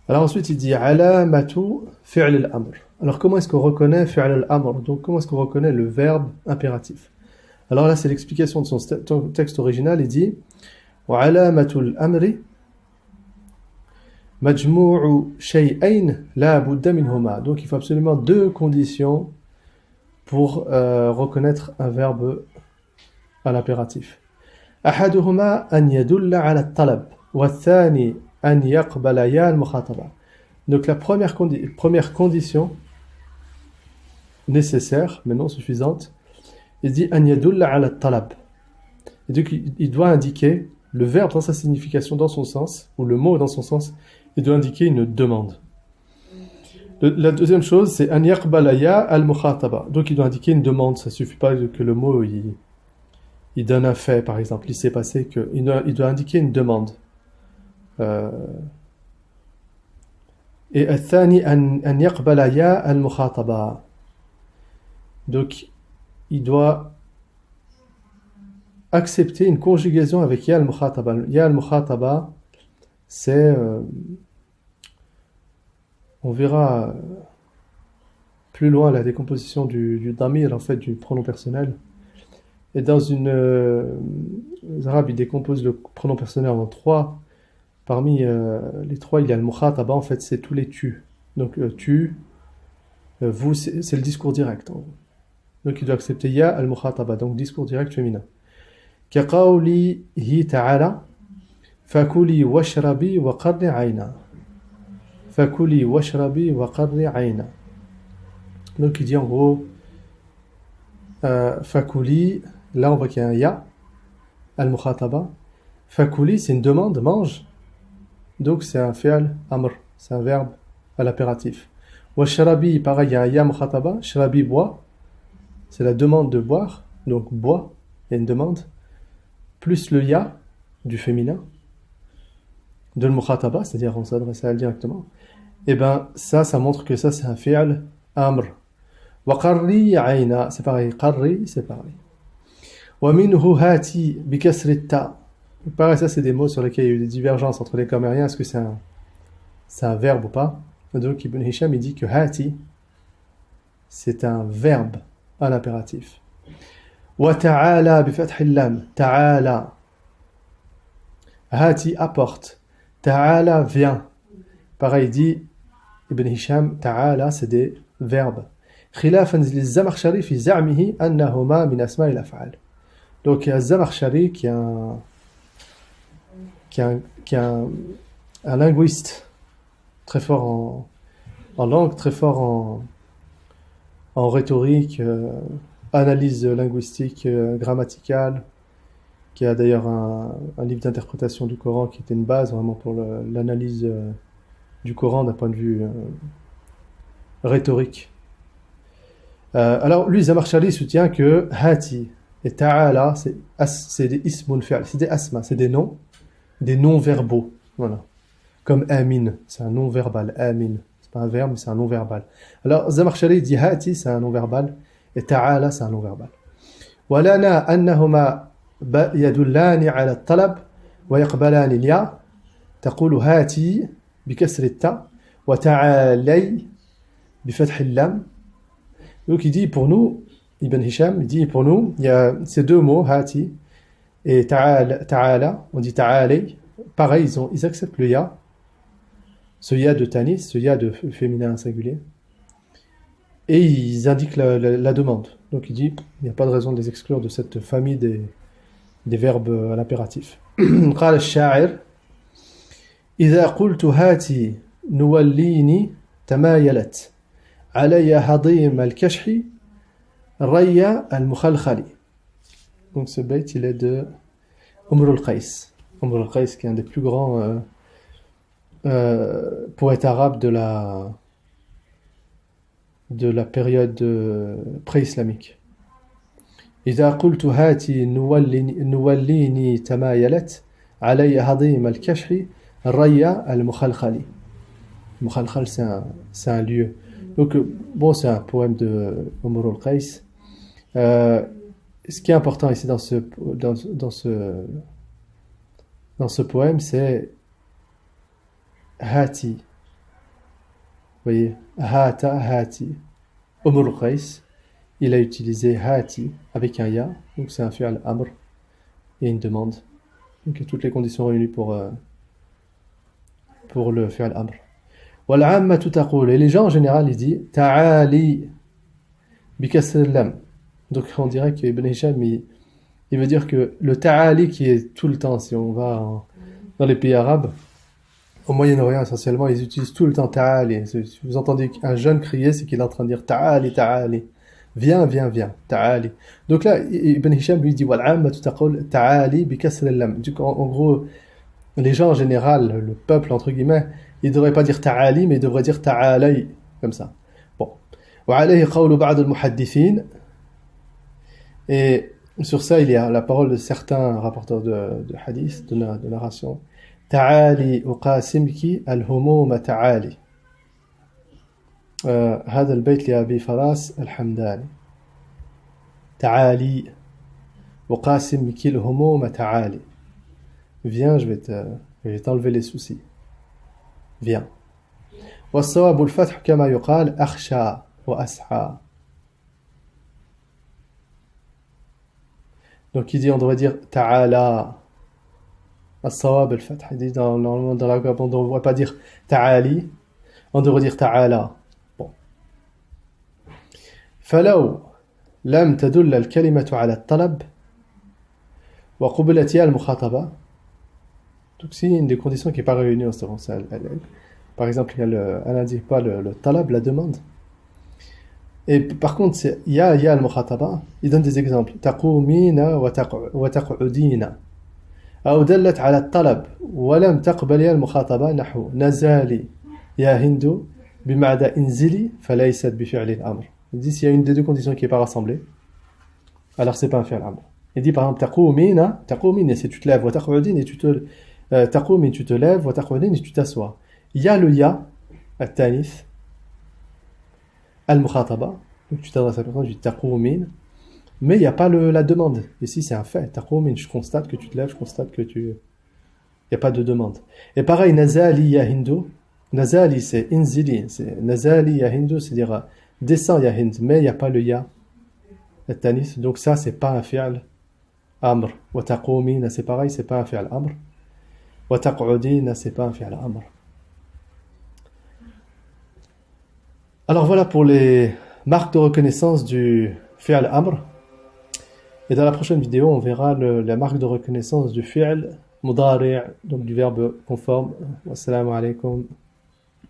Alors ensuite, il dit alamatu fi'l al-amr. Alors comment est-ce qu'on reconnaît fi'l al-amr? Donc comment est-ce qu'on reconnaît le verbe impératif? Alors là, c'est l'explication de son texte original. Il dit wa alamatu al-amri majmu'u shay'ain la budda minhuma. Donc il faut absolument deux conditions pour reconnaître un verbe à l'impératif. أحدهما أن يدل على الطلب والثاني أن يقبل يا المخاطبة. Donc la première condition nécessaire, mais non suffisante, il dit أن يدل على الطلب. Et donc il doit indiquer le verbe dans sa signification, dans son sens, ou le mot dans son sens, il doit indiquer une demande. La deuxième chose, c'est أن يقبل يا المخاطبة. Donc il doit indiquer une demande, ça suffit pas que le mot il donne un fait, par exemple, il s'est passé que il doit indiquer une demande. Et الثاني أن يقبل يا المخاطبة. Donc il doit accepter une conjugaison avec ya al-mukhataba. Ya al-mukhataba, c'est on verra plus loin la décomposition du damir, en fait, du pronom personnel. Et dans les Arabes, ils décomposent le pronom personnel en trois. Parmi les trois, il y a le mukhataba, en fait, c'est tous les tu. Donc, tu, vous, c'est le discours direct. Donc, il doit accepter ya al-mukhataba, donc discours direct féminin. كقوله تعالى فكلي واشربي وقري عينا. فكلي واشربي وقري عينا. Donc, il dit en gros, fakuli, là on voit qu'il y a un ya, al-mukhataba. Fakuli, c'est une demande, mange. Donc c'est un fi'al amr, c'est un verbe à l'impératif. Washrabi, pareil, il y a un ya mukhataba. Shrabi, bois. C'est la demande de boire. Donc bois, il y a une demande. Plus le ya, du féminin, de al-mukhataba, c'est-à-dire on s'adresse à elle directement. Et ben ça montre que ça c'est un fi'al amr. Wa qarri ayna, c'est pareil. Qarri, c'est pareil. Wa minhu hati bi kasri ta. Pareil, ça c'est des mots sur lesquels il y a eu des divergences entre les comériens. Est-ce que c'est un verbe ou pas? Donc Ibn Hisham il dit que hati c'est un verbe à l'impératif. Wa ta'ala bi fath al-lam. Ta'ala. Hati apporte. Ta'ala vient. Pareil, il dit Ibn Hisham, ta'ala c'est des verbes. خلافا للزمخشري في زعمه أنهما من أسماء الأفعال. Donc il y a Zamakhshari qui est un linguiste très fort en langue, très fort en rhétorique, analyse linguistique, grammaticale, qui a d'ailleurs un livre d'interprétation du Coran qui était une base vraiment pour l'analyse du Coran d'un point de vue rhétorique. Alors lui, Zamakhshari soutient que hati et ta'ala, c'est des ismun fi'al, c'est des asma, c'est des noms verbaux. Voilà. Comme amin, c'est un nom verbal. Amin, c'est pas un verbe, mais c'est un nom verbal. Alors Zamakhshari dit hati, c'est un nom verbal, et ta'ala, c'est un nom verbal. ولنا أنهما يدلان على الطلب ويقبلان الياء تقول هاتي بكسر التاء وتعالي بفتح اللام. Donc il dit pour nous, Ibn Hisham, il dit pour nous, il y a ces deux mots, hati et ta'ala, on dit ta'ali, pareil, ils acceptent le ya, ce ya de tanis, ce ya de féminin singulier, et ils indiquent la demande. Donc il dit, il n'y a pas de raison de les exclure de cette famille des verbes à l'impératif. قال الشاعر إذا قلت هاتي نوليني تمايلت علي هضيم الكشح ري المخلخلي. Donc ce bait il est de Umr al-Qais. Umr al-Qais qui est un des plus grands poètes arabes de la période pré-islamique. إذا قلت هاتي نوليني تمايلت علي هضيم الكشح ري المخلخلي. Mukhalkhal, c'est un lieu. Donc, bon, c'est un poème de Umr al-Qais. Ce qui est important ici dans ce poème, c'est Hati. voyez, hata, hati. Umr Qais, il a utilisé hati avec un ya, donc c'est un fi'al amr et une demande. Donc il y a toutes les conditions réunies pour le fi'al amr. Wal'ammatu taqul, et les gens en général ils disent ta'ali bi kasr al-lam. Donc on dirait que Ibn Hisham il veut dire que le ta'ali qui est tout le temps, si on va dans les pays arabes, au Moyen-Orient essentiellement, ils utilisent tout le temps ta'ali. Si vous entendez un jeune crier, c'est qu'il est en train de dire ta'ali, ta'ali. Viens, viens, viens, ta'ali. Donc là, Ibn Hisham lui dit wal'ammatu taqul ta'ali bi kasr al-lam. En gros, les gens en général, le peuple entre guillemets, ils ne devraient pas dire ta'ali, mais ils devraient dire ta'alay, comme ça. Bon. وعليه قول بعض المحدثين. Et sur ça, il y a la parole de certains rapporteurs de hadith, de narration. تعالي أقاسمك الهموم تعالي. هذا البيت لأبي فراس الحمداني. تعالي أقاسمك الهموم تعالي. Viens, je vais t'enlever les soucis. Viens. والصواب الفتح كما يقال أخشى وأسعى. Donc il dit, on devrait dire ta'ala. As-sawab al-fath. Il dit normalement dans la Gabe, on ne devrait pas dire ta'ali, on devrait dire ta'ala. Bon. فلو لم تدل الكلمة على الطلب وقبلت يا المخاطبة. Donc si une des conditions qui n'est pas réunie en ce moment, par exemple, elle n'indique pas le talab, la demande. Et par contre, il y a al-mukhataba, il donne des exemples. Taqumina wa taq'udina. أو دلت على الطلب ولم تقبل يا المخاطبة نحو نزالي يا هند بمعنى انزلي فليست بفعل الأمر. Il dit s'il y a une des deux conditions qui n'est pas rassemblée, alors c'est pas un fi'l amr. Il dit par exemple taqumina, taqumina c'est tu te lèves, wa taq'udina et tu te taqumina tu te lèves, wa taq'udina et tu t'assois. Il y a le ya, al-tanith, al-mukhataba, donc tu t'adresses à la personne, tu dis taqumina. Mais il n'y a pas la demande. Ici, c'est un fait. Taqoumin, je constate que tu te lèves, je constate que tu... Il n'y a pas de demande. Et pareil, Nazali ya Hindu. Nazali, c'est inzili. Nazali ya Hindu, c'est-à-dire descends ya Hind. Mais il n'y a pas le ya, le tanis. Donc ça, c'est pas un fi'al amr. Wa taqoumina, c'est pareil, c'est pas un fi'al amr. Wa taq'udina, c'est pas un fi'al amr. Alors voilà pour les marques de reconnaissance du fi'al amr. Et dans la prochaine vidéo, on verra la marque de reconnaissance du fi'l mudari', donc du verbe conforme. Wassalamu alaikum.